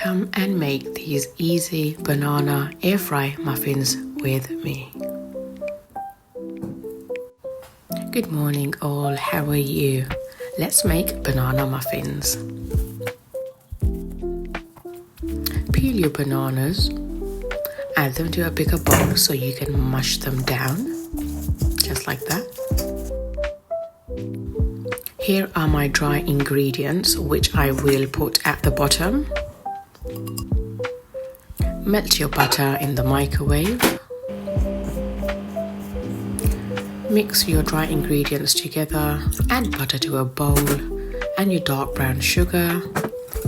Come and make these easy banana air fry muffins with me. Good morning all, how are you? Let's make banana muffins. Peel your bananas, add them to a bigger bowl so you can mush them down, just like that. Here are my dry ingredients, which I will put at the bottom. Melt your butter in the microwave. Mix your dry ingredients together, add butter to a bowl and your dark brown sugar.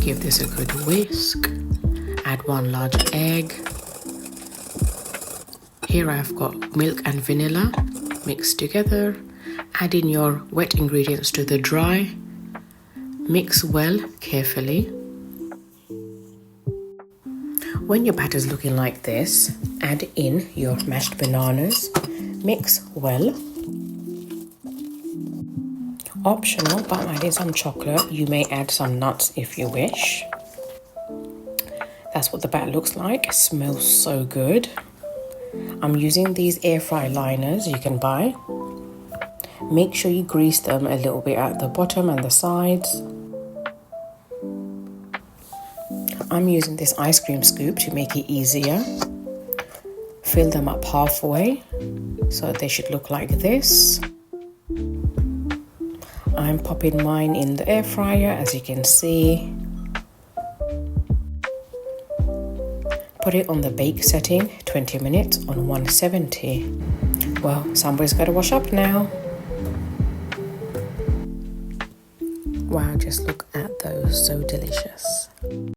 Give this a good whisk. Add 1 large egg. Here I've got milk and vanilla mixed together. Add in your wet ingredients to the dry. Mix well carefully. When your batter is looking like this, add in your mashed bananas. Mix well. Optional, but I'm adding some chocolate. You may add some nuts if you wish. That's what the batter looks like. It smells so good. I'm using these air fry liners you can buy. Make sure you grease them a little bit at the bottom and the sides. I'm using this ice cream scoop to make it easier. Fill them up halfway, so they should look like this. I'm popping mine in the air fryer, as you can see. Put it on the bake setting, 20 minutes on 170. Well, somebody's got to wash up now. Wow, just look at those, so delicious.